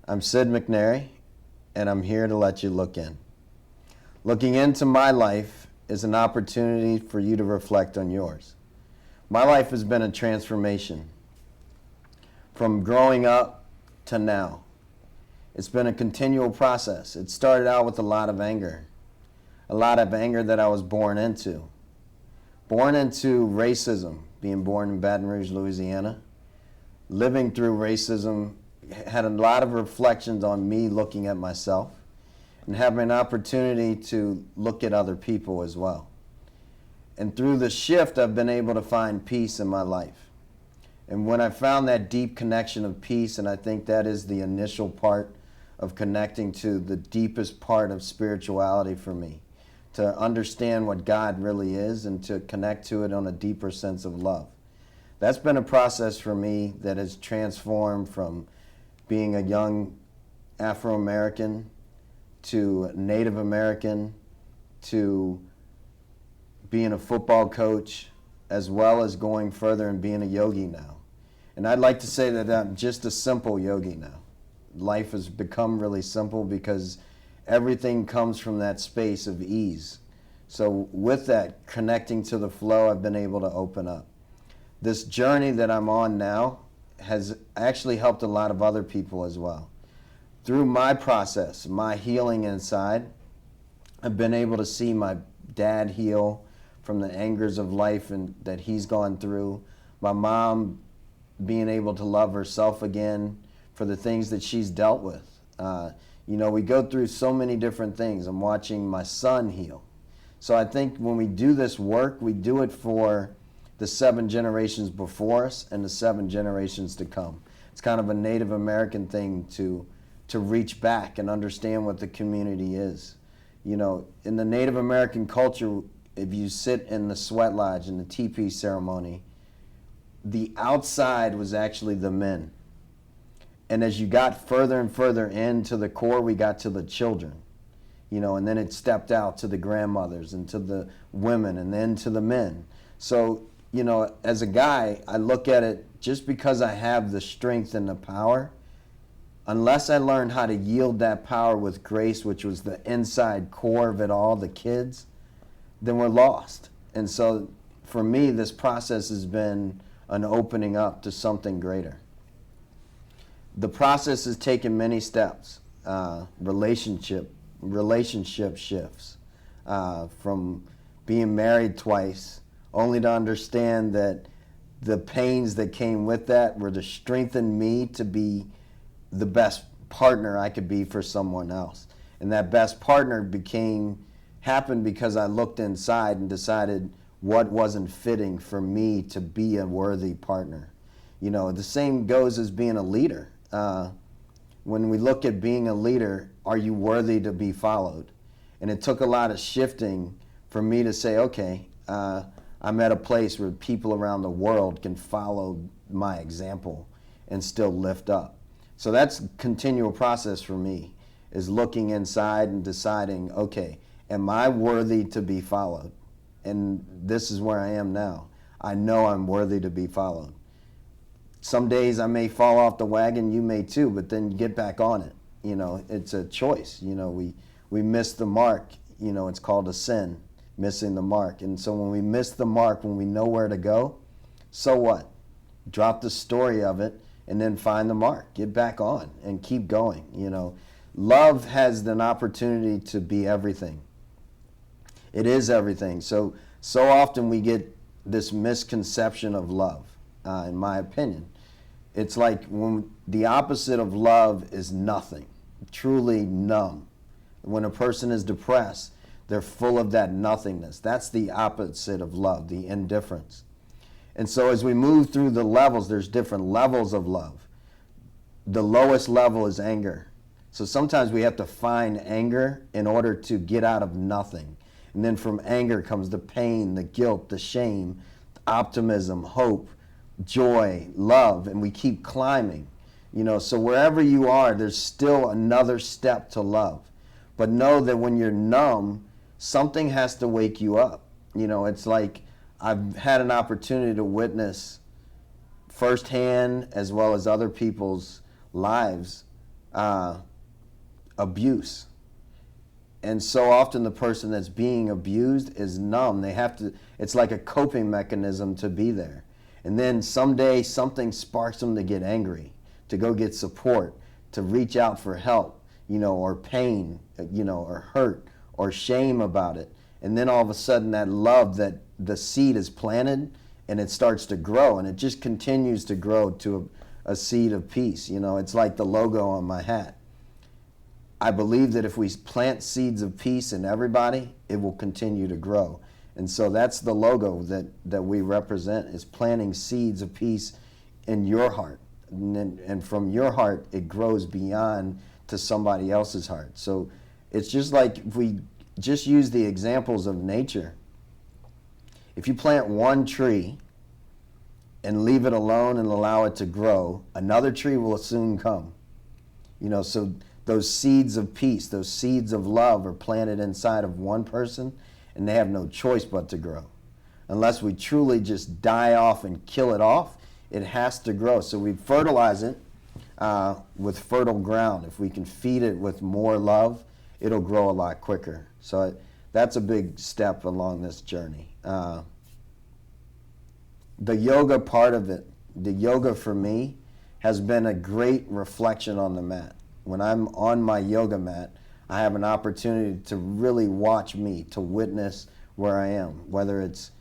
I'm Sid McNairy, and I'm here to let you look in. Looking into my life is an opportunity for you to reflect on yours. My life has been a transformation from growing up to now. It's been a continual process. It started out with a lot of anger that I was born into. Born into racism, being born in Baton Rouge, Louisiana. Living through racism had a lot of reflections on me looking at myself and having an opportunity to look at other people as well. And through the shift, I've been able to find peace in my life. And when I found that deep connection of peace, and I think that is the initial part of connecting to the deepest part of spirituality for me, to understand what God really is and to connect to it on a deeper sense of love. That's been a process for me that has transformed from being a young Afro-American to Native American to being a football coach, as well as going further and being a yogi now. And I'd like to say that I'm just a simple yogi now. Life has become really simple because everything comes from that space of ease. So with that, connecting to the flow, I've been able to open up. This journey that I'm on now has actually helped a lot of other people as well. Through my process, my healing inside, I've been able to see my dad heal from the angers of life and that he's gone through. My mom being able to love herself again for the things that she's dealt with. We go through so many different things. I'm watching my son heal. So I think when we do this work, we do it for the 7 generations before us and the 7 generations to come. It's kind of a Native American thing to reach back and understand what the community is. In the Native American culture, if you sit in the sweat lodge in the teepee ceremony, the outside was actually the men. And as you got further and further into the core, we got to the children, and then it stepped out to the grandmothers and to the women and then to the men. So, as a guy, I look at it just because I have the strength and the power, unless I learned how to yield that power with grace, which was the inside core of it all, the kids, then we're lost. And so for me, this process has been an opening up to something greater. The process has taken many steps, relationship shifts, from being married twice, only to understand that the pains that came with that were to strengthen me to be the best partner I could be for someone else. And that best partner happened because I looked inside and decided what wasn't fitting for me to be a worthy partner. The same goes as being a leader. When we look at being a leader, are you worthy to be followed? And it took a lot of shifting for me to say, okay, I'm at a place where people around the world can follow my example and still lift up. So that's a continual process for me, is looking inside and deciding, okay, am I worthy to be followed? And this is where I am now. I know I'm worthy to be followed. Some days I may fall off the wagon, you may too, but then get back on it. It's a choice. We miss the mark. It's called a sin, missing the mark. And so when we miss the mark, when we know where to go, so what? Drop the story of it and then find the mark. Get back on and keep going. Love has an opportunity to be everything. It is everything. So often we get this misconception of love, in my opinion. It's like when the opposite of love is nothing, truly numb. When a person is depressed, they're full of that nothingness. That's the opposite of love, the indifference. And so as we move through the levels, there's different levels of love. The lowest level is anger. So sometimes we have to find anger in order to get out of nothing. And then from anger comes the pain, the guilt, the shame, optimism, hope, joy, love, and we keep climbing. So wherever you are, there's still another step to love. But know that when you're numb, something has to wake you up. It's like I've had an opportunity to witness firsthand, as well as other people's lives, uh, abuse. And so often the person that's being abused is numb. They have to, it's like a coping mechanism to be there. And then someday something sparks them to get angry, to go get support, to reach out for help, or pain, or hurt, or shame about it. And then all of a sudden that love, that the seed is planted, and it starts to grow, and it just continues to grow to a seed of peace. It's like the logo on my hat. I believe that if we plant seeds of peace in everybody, it will continue to grow. And so that's the logo that we represent, is planting seeds of peace in your heart. And from your heart, it grows beyond to somebody else's heart. So it's just like, if we just use the examples of nature, if you plant one tree and leave it alone and allow it to grow, another tree will soon come. So those seeds of peace, those seeds of love are planted inside of one person, and they have no choice but to grow. Unless we truly just die off and kill it off, it has to grow. So we fertilize it with fertile ground. If we can feed it with more love, it'll grow a lot quicker. So that's a big step along this journey. The yoga part of it, the yoga for me, has been a great reflection on the mat. When I'm on my yoga mat, I have an opportunity to really watch me, to witness where I am, whether it's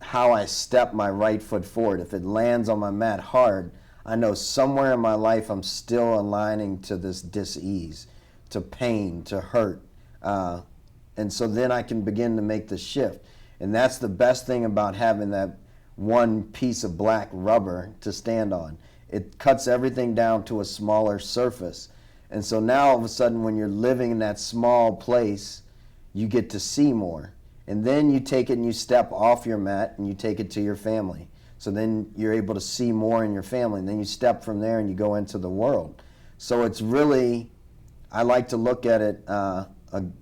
how I step my right foot forward. If it lands on my mat hard, I know somewhere in my life I'm still aligning to this dis-ease, to pain, to hurt. And so then I can begin to make the shift. And that's the best thing about having that one piece of black rubber to stand on. It cuts everything down to a smaller surface. And so now all of a sudden, when you're living in that small place, you get to see more. And then you take it and you step off your mat and you take it to your family. So then you're able to see more in your family. And then you step from there and you go into the world. So it's really, I like to look at it, a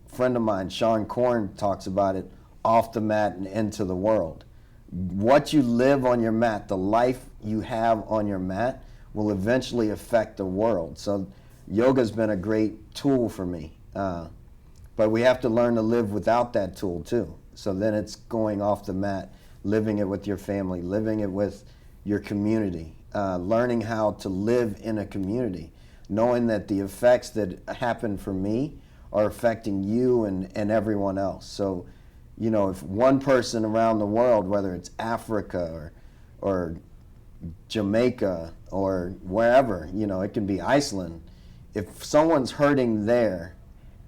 friend of mine, Sean Korn, talks about it, off the mat and into the world. What you live on your mat, the life you have on your mat, will eventually affect the world. So yoga's been a great tool for me. But we have to learn to live without that tool too. So then it's going off the mat, living it with your family, living it with your community, learning how to live in a community, knowing that the effects that happen for me are affecting you and everyone else. So, if one person around the world, whether it's Africa or Jamaica or wherever, it can be Iceland, if someone's hurting there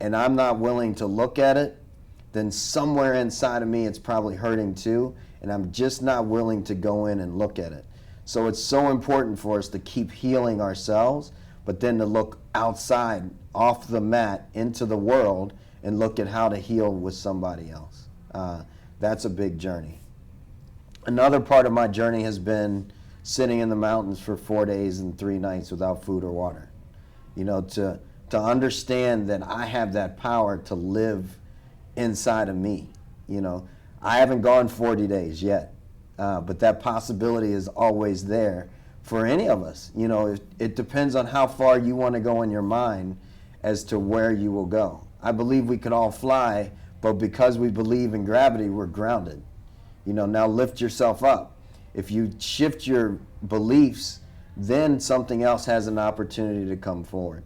and I'm not willing to look at it, then somewhere inside of me it's probably hurting too, and I'm just not willing to go in and look at it. So it's so important for us to keep healing ourselves, but then to look outside, off the mat, into the world, and look at how to heal with somebody else. That's a big journey. Another part of my journey has been sitting in the mountains for 4 days and 3 nights without food or water. To understand that I have that power to live inside of me. I haven't gone 40 days yet, but that possibility is always there for any of us. It depends on how far you want to go in your mind as to where you will go. I believe we could all fly, but because we believe in gravity, we're grounded. Now lift yourself up. If you shift your beliefs, then something else has an opportunity to come forward.